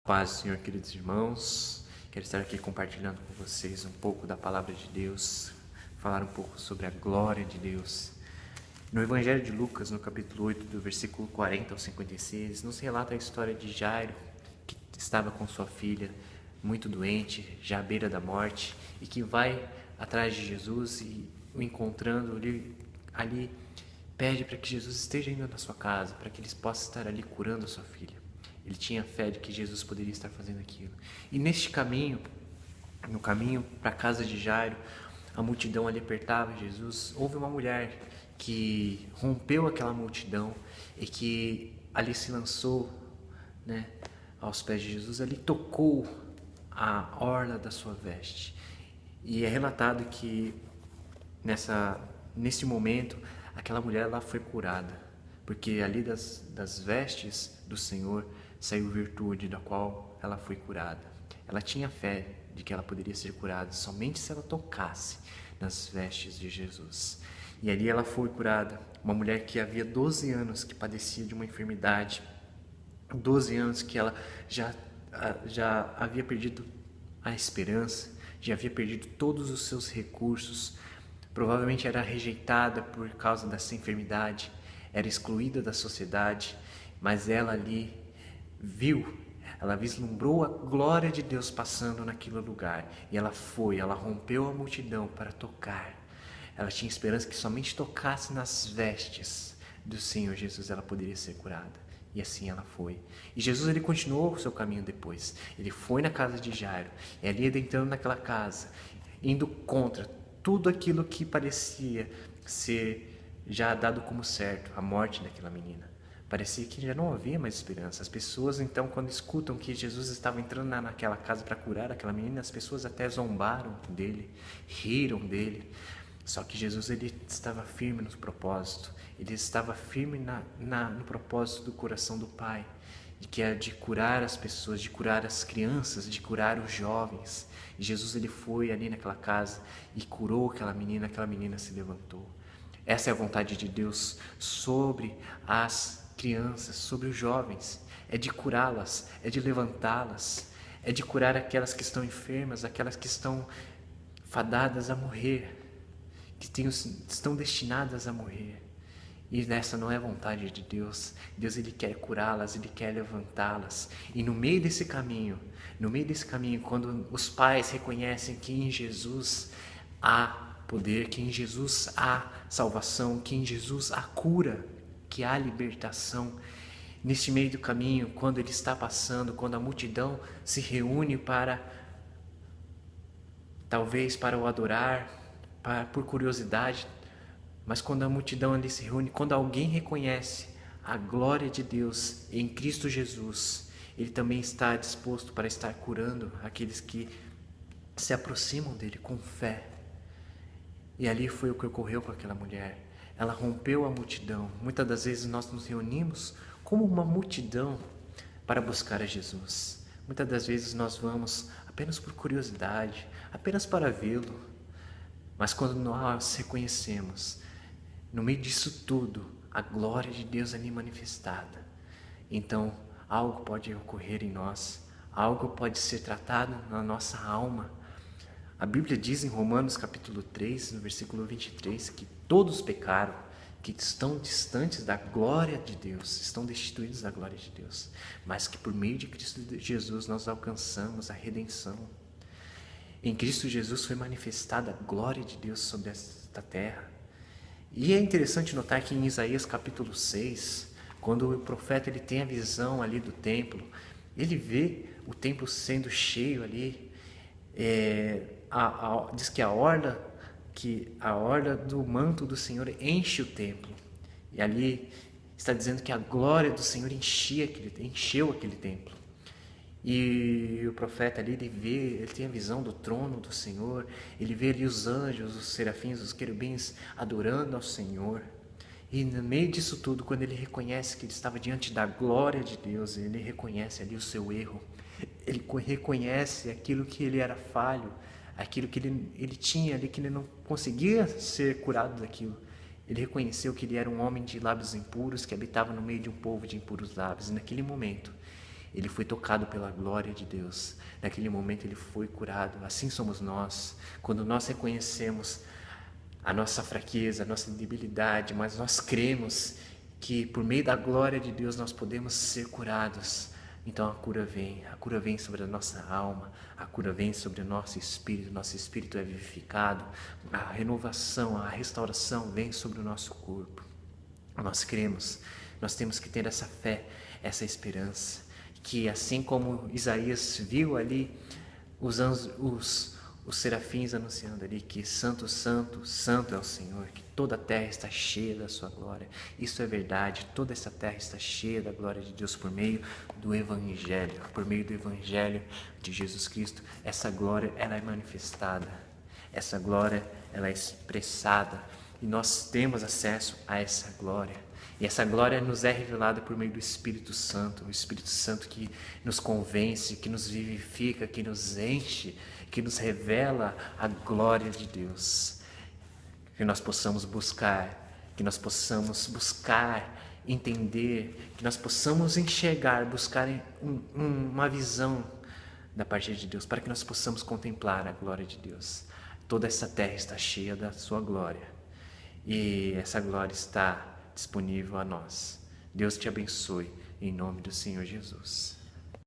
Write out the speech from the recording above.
Paz, Senhor, queridos irmãos. Quero estar aqui compartilhando com vocês um pouco da palavra de Deus, falar um pouco sobre a glória de Deus. No Evangelho de Lucas, no capítulo 8, do versículo 40 ao 56, nos relata a história de Jairo, que estava com sua filha muito doente, já à beira da morte, e que vai atrás de Jesus e o encontrando ali pede para que Jesus esteja indo na sua casa, para que eles possam estar ali curando a sua filha. Ele tinha fé de que Jesus poderia estar fazendo aquilo. E neste caminho, no caminho para a casa de Jairo, a multidão ali apertava Jesus. Houve uma mulher que rompeu aquela multidão e que ali se lançou, aos pés de Jesus. Ali tocou a orla da sua veste. E é relatado que nesse momento, aquela mulher lá foi curada, porque ali das vestes do Senhor saiu virtude, da qual ela foi curada. Ela tinha fé de que ela poderia ser curada somente se ela tocasse nas vestes de Jesus. E ali ela foi curada, uma mulher que havia 12 anos que padecia de uma enfermidade, 12 anos que ela já havia perdido a esperança, já havia perdido todos os seus recursos, provavelmente era rejeitada por causa dessa enfermidade, era excluída da sociedade, mas ela ali ela vislumbrou a glória de Deus passando naquele lugar, e ela rompeu a multidão para tocar. Ela tinha esperança que somente tocasse nas vestes do Senhor Jesus ela poderia ser curada. E assim ela foi. E Jesus ele continuou o seu caminho depois. Ele foi na casa de Jairo, e ali adentrando naquela casa, indo contra tudo aquilo que parecia ser já dado como certo, a morte daquela menina. Parecia que já não havia mais esperança. As pessoas então, quando escutam que Jesus estava entrando naquela casa para curar aquela menina, as pessoas até zombaram dele, riram dele. Só que Jesus ele estava firme no propósito. Ele estava firme no propósito do coração do Pai, que é de curar as pessoas, de curar as crianças, de curar os jovens. E Jesus ele foi ali naquela casa e curou aquela menina se levantou. Essa é a vontade de Deus sobre as crianças, sobre os jovens. É de curá-las, é de levantá-las, é de curar aquelas que estão enfermas, aquelas que estão fadadas a morrer, que estão destinadas a morrer. E nessa não é vontade de Deus. Deus ele quer curá-las, ele quer levantá-las. E no meio desse caminho, quando os pais reconhecem que em Jesus há poder, que em Jesus há salvação, que em Jesus há cura, que há libertação, neste meio do caminho, quando ele está passando, quando a multidão se reúne talvez para o adorar, por curiosidade, mas quando a multidão ali se reúne, quando alguém reconhece a glória de Deus em Cristo Jesus, ele também está disposto para estar curando aqueles que se aproximam dele com fé. E ali foi o que ocorreu com aquela mulher. Ela rompeu a multidão. Muitas das vezes nós nos reunimos como uma multidão para buscar a Jesus. Muitas das vezes nós vamos apenas por curiosidade, apenas para vê-lo. Mas quando nós reconhecemos, no meio disso tudo, a glória de Deus ali manifestada, então algo pode ocorrer em nós, algo pode ser tratado na nossa alma. A Bíblia diz em Romanos capítulo 3, no versículo 23, que todos pecaram, que estão distantes da glória de Deus, estão destituídos da glória de Deus, mas que por meio de Cristo Jesus nós alcançamos a redenção. Em Cristo Jesus foi manifestada a glória de Deus sobre esta terra. E é interessante notar que em Isaías capítulo 6, quando o profeta ele tem a visão ali do templo, ele vê o templo sendo cheio ali, diz que a orla do manto do Senhor enche o templo. E ali está dizendo que a glória do Senhor encheu aquele templo. E o profeta ali, ele tem a visão do trono do Senhor, ele vê ali os anjos, os serafins, os querubins adorando ao Senhor. E no meio disso tudo, quando ele reconhece que ele estava diante da glória de Deus, ele reconhece ali o seu erro, ele reconhece aquilo que ele era falho, aquilo que ele tinha ali, que ele não conseguia ser curado daquilo. Ele reconheceu que ele era um homem de lábios impuros, que habitava no meio de um povo de impuros lábios. E naquele momento, Ele foi tocado pela glória de Deus. Naquele momento ele foi curado. Assim somos nós. Quando nós reconhecemos a nossa fraqueza, a nossa debilidade, mas nós cremos que por meio da glória de Deus nós podemos ser curados. Então a cura vem sobre a nossa alma, a cura vem sobre o nosso espírito é vivificado, a renovação, a restauração vem sobre o nosso corpo. Nós cremos, nós temos que ter essa fé, essa esperança, que assim como Isaías viu ali os serafins anunciando ali que santo, santo, santo é o Senhor, que toda a terra está cheia da sua glória. Isso é verdade, toda essa terra está cheia da glória de Deus por meio do Evangelho, por meio do Evangelho de Jesus Cristo. Essa glória, ela é manifestada, essa glória, ela é expressada e nós temos acesso a essa glória. E essa glória nos é revelada por meio do Espírito Santo, o Espírito Santo que nos convence, que nos vivifica, que nos enche, que nos revela a glória de Deus. Que nós possamos buscar, entender, que nós possamos enxergar, buscar uma visão da parte de Deus, para que nós possamos contemplar a glória de Deus. Toda essa terra está cheia da sua glória e essa glória está disponível a nós. Deus te abençoe, em nome do Senhor Jesus.